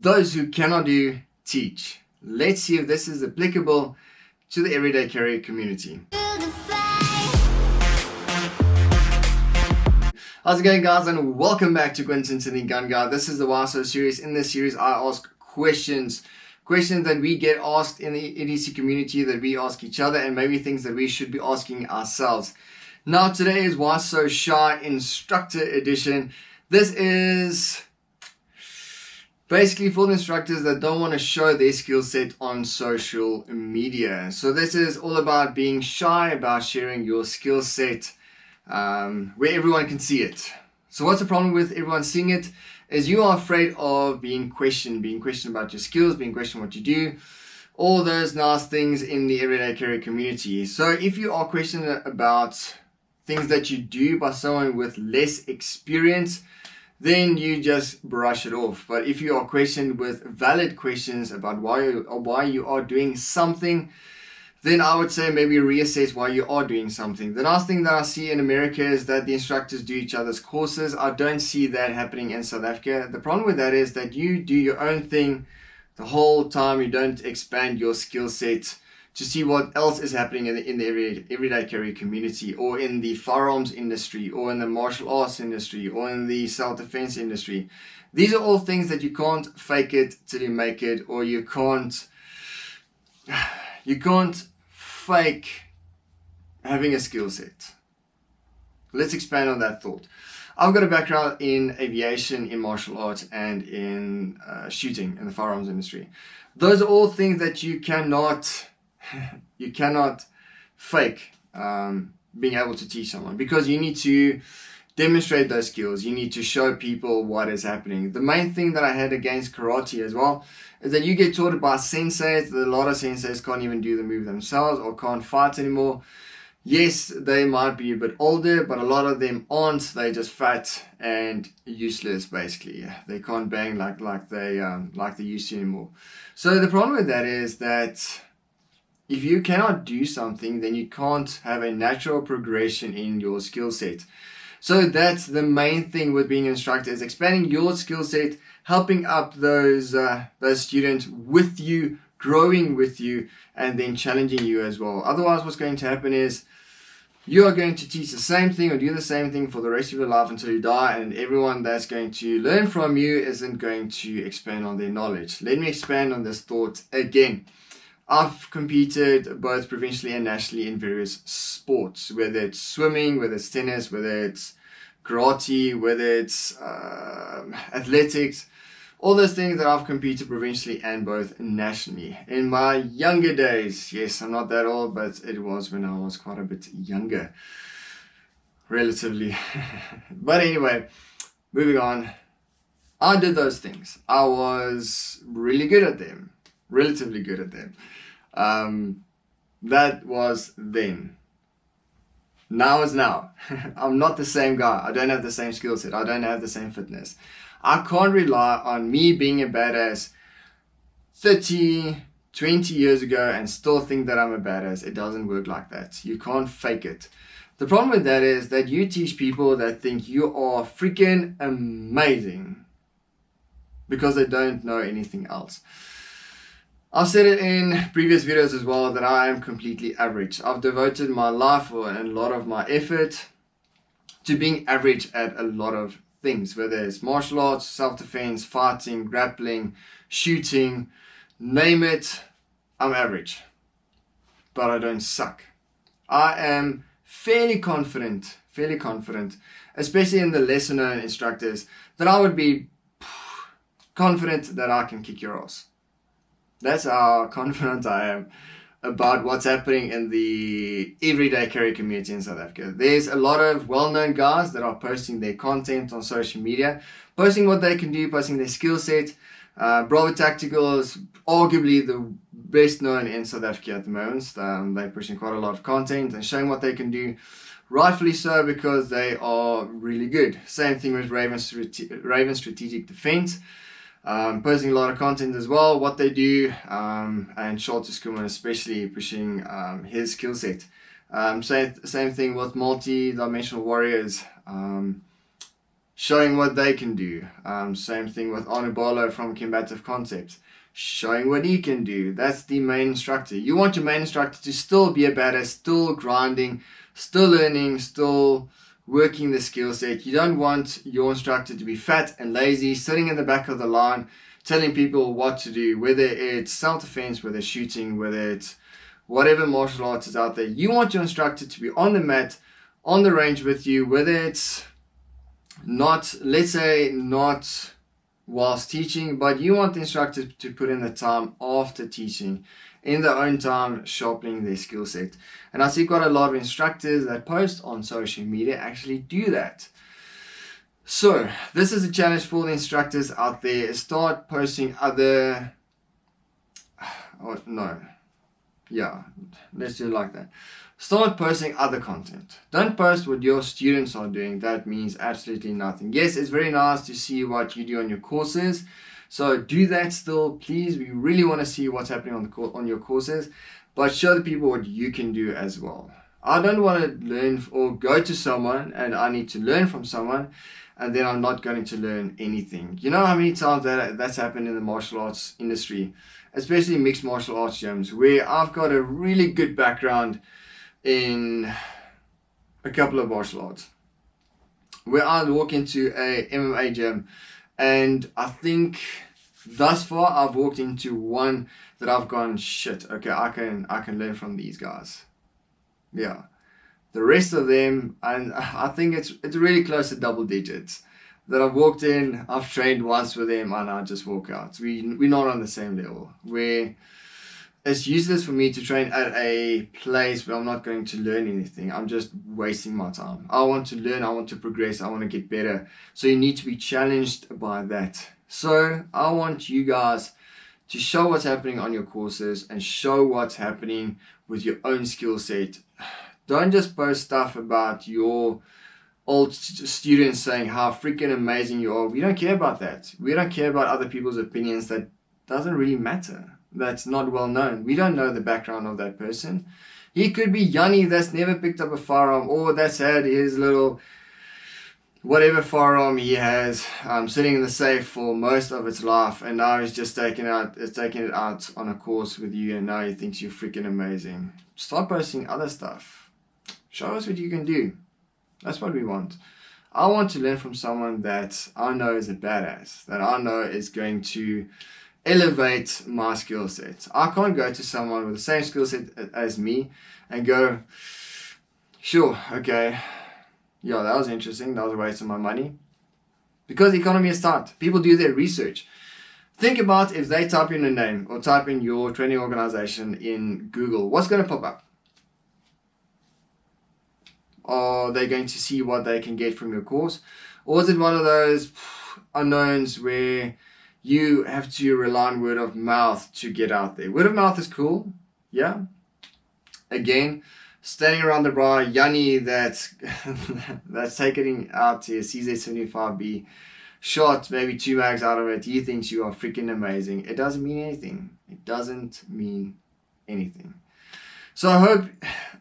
Those who cannot do, teach. Let's see if this is applicable to the everyday carrier community. How's it going, guys, and welcome back to Quentin's the Gun Guy. This is the WASO series. In this series, I ask questions that we get asked in the EDC community, that we ask each other, and maybe things that we should be asking ourselves. Now, today is WASO Shy Instructor Edition. This is basically for the instructors that don't want to show their skill set on social media. So this is all about being shy about sharing your skill set where everyone can see it. So what's the problem with everyone seeing it? Is you are afraid of being questioned about your skills, being questioned what you do, all those nice things in the everyday carrier community. So if you are questioned about things that you do by someone with less experience, then you just brush it off. But if you are questioned with valid questions about why you are doing something, then I would say maybe reassess why you are doing something. The nice thing that I see in America is that the instructors do each other's courses. I don't see that happening in South Africa. The problem with that is that you do your own thing the whole time. You don't expand your skill set to see what else is happening in the everyday carrier community, or in the firearms industry, or in the martial arts industry, or in the self-defense industry. These are all things that you can't fake it till you make it, or you can't fake having a skill set. Let's expand on that thought. I've got a background in aviation, in martial arts, and in shooting in the firearms industry. Those are all things that you cannot fake being able to teach someone, because you need to demonstrate those skills. You need to show people what is happening. The main thing that I had against karate as well is that you get taught it by senseis. A lot of senseis can't even do the move themselves or can't fight anymore. Yes, they might be a bit older, but a lot of them aren't. They just fat and useless, basically. They can't bang like they used to anymore. So the problem with that is that if you cannot do something, then you can't have a natural progression in your skill set. So that's the main thing with being an instructor, is expanding your skill set, helping up those students with you, growing with you, and then challenging you as well. Otherwise, what's going to happen is you are going to teach the same thing or do the same thing for the rest of your life until you die, and everyone that's going to learn from you isn't going to expand on their knowledge. Let me expand on this thought again. I've competed both provincially and nationally in various sports, whether it's swimming, whether it's tennis, whether it's karate, whether it's athletics, all those things that I've competed provincially and both nationally. In my younger days, yes, I'm not that old, but it was when I was quite a bit younger, relatively. But anyway, moving on. I did those things. I was really good at them, relatively good at them. That was then. Now is now. I'm not the same guy. I don't have the same skill set. I don't have the same fitness. I can't rely on me being a badass 30, 20 years ago and still think that I'm a badass. It doesn't work like that. You can't fake it. The problem with that is that you teach people that think you are freaking amazing because they don't know anything else. I've said it in previous videos as well that I am completely average. I've devoted my life and a lot of my effort to being average at a lot of things, whether it's martial arts, self-defense, fighting, grappling, shooting, name it, I'm average. But I don't suck. I am fairly confident, especially in the lesser known instructors, that I would be confident that I can kick your ass. That's how confident I am about what's happening in the everyday carrier community in South Africa. There's a lot of well-known guys that are posting their content on social media, posting what they can do, posting their skill set. Bravo Tactical is arguably the best known in South Africa at the moment. They're pushing quite a lot of content and showing what they can do. Rightfully so, because they are really good. Same thing with Raven Strategic Defense. Posting a lot of content as well, what they do, and Shorter Skuman especially pushing his skill set. Same thing with Multi-Dimensional Warriors. showing what they can do. Same thing with Anubolo from Combative Concepts, showing what he can do. That's the main instructor. You want your main instructor to still be a badass, still grinding, still learning, still working the skill set. You don't want your instructor to be fat and lazy, sitting in the back of the line, telling people what to do, whether it's self-defense, whether it's shooting, whether it's whatever martial arts is out there. You want your instructor to be on the mat, on the range with you, whether it's not, let's say, not whilst teaching, but you want the instructor to put in the time after teaching, in their own time, sharpening their skill set. And I see quite a lot of instructors that post on social media actually do that. So this is a challenge for the instructors out there. Start posting other, let's do it like that. Start posting other content. Don't post what your students are doing. That means absolutely nothing. Yes, it's very nice to see what you do on your courses. So do that still, please. We really want to see what's happening on your courses. But show the people what you can do as well. I don't want to learn or go to someone and I need to learn from someone and then I'm not going to learn anything. You know how many times that's happened in the martial arts industry, especially mixed martial arts gyms, where I've got a really good background in a couple of martial arts, where I walk into a MMA gym and I think thus far I've walked into one that I've gone, shit, okay, I can learn from these guys. Yeah. The rest of them, and I think it's really close to double digits that I've walked in, I've trained once with them and I just walk out. We're not on the same level, where it's useless for me to train at a place where I'm not going to learn anything. I'm just wasting my time. I want to learn, I want to progress, I want to get better. So you need to be challenged by that. So I want you guys to show what's happening on your courses and show what's happening with your own skill set. Don't just post stuff about your old students saying how freaking amazing you are. We don't care about that. We don't care about other people's opinions. That doesn't really matter. That's not well known. We don't know the background of that person. He could be Yanni that's never picked up a firearm, or that's had his little whatever firearm he has sitting in the safe for most of its life, and now he's just taking it out on a course with you, and now he thinks you're freaking amazing. Start posting other stuff. Show us what you can do. That's what we want. I want to learn from someone that I know is a badass, that I know is going to elevate my skill set. I can't go to someone with the same skill set as me and go, sure, okay, yeah, that was interesting, that was a waste of my money. Because the economy is tight. People do their research. Think about if they type in a name or type in your training organization in Google, what's going to pop up? Are they going to see what they can get from your course? Or is it one of those unknowns where you have to rely on word of mouth to get out there? Word of mouth is cool, yeah. Again, standing around the bar, Yanni that's taking out to a CZ75B, shot maybe 2 mags out of it, he thinks you are freaking amazing. It doesn't mean anything. It doesn't mean anything. So I hope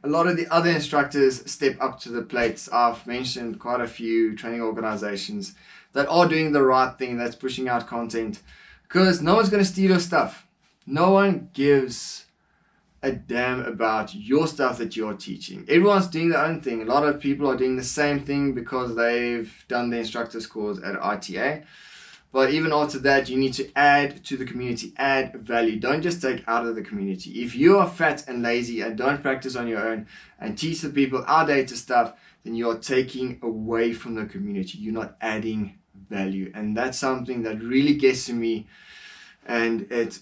a lot of the other instructors step up to the plate. I've mentioned quite a few training organizations that are doing the right thing, that's pushing out content, because no one's going to steal your stuff. No one gives a damn about your stuff that you're teaching. Everyone's doing their own thing. A lot of people are doing the same thing because they've done the instructor's course at ITA. But even after that, you need to add to the community, add value. Don't just take out of the community. If you are fat and lazy and don't practice on your own and teach the people outdated stuff, then you are taking away from the community. You're not adding value. And that's something that really gets to me, and it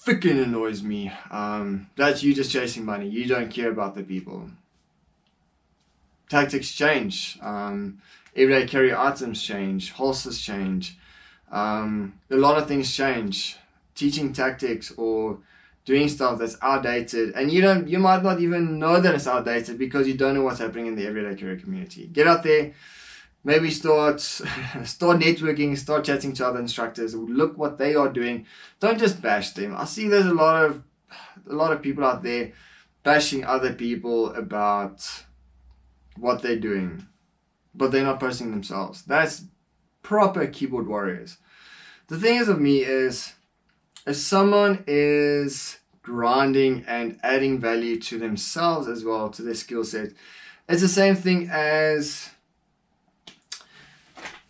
freaking annoys me. That you just chasing money. You don't care about the people. Tactics change. Everyday carry items change. Holsters change. A lot of things change. Teaching tactics or doing stuff that's outdated, and you might not even know that it's outdated because you don't know what's happening in the everyday career community. Get out there, maybe start networking, start chatting to other instructors. Look what they are doing. Don't just bash them. I see there's a lot of people out there bashing other people about what they're doing, but they're not posting themselves. That's proper keyboard warriors. The thing is with me is, if someone is grinding and adding value to themselves as well, to their skill set, it's the same thing as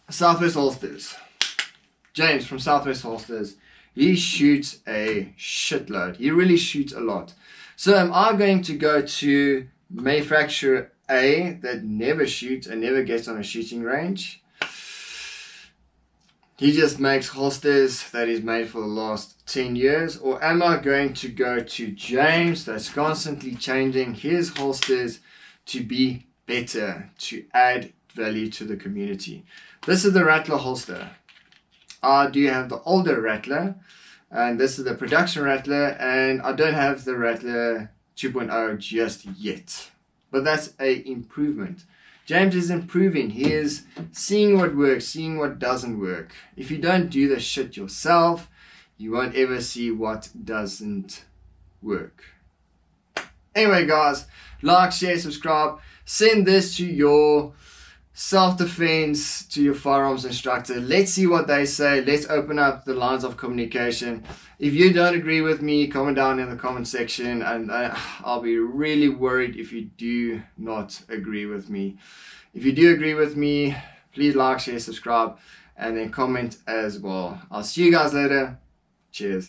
Southwest Holsters. James from Southwest Holsters, he shoots a shitload. He really shoots a lot. So am I going to go to manufacturer A that never shoots and never gets on a shooting range? He just makes holsters that he's made for the last 10 years. Or am I going to go to James that's constantly changing his holsters to be better, to add value to the community? This is the Rattler holster. I do have the older Rattler, and this is the production Rattler, and I don't have the Rattler 2.0 just yet. But that's a improvement. James is improving. He is seeing what works, seeing what doesn't work. If you don't do the shit yourself, you won't ever see what doesn't work. Anyway, guys, like, share, subscribe. Send this to your self-defense, to your firearms instructor. Let's see what they say. Let's open up the lines of communication. If you don't agree with me, comment down in the comment section, and I'll be really worried if you do not agree with me. If you do agree with me, please like, share, subscribe, and then comment as well. I'll see you guys later. Cheers.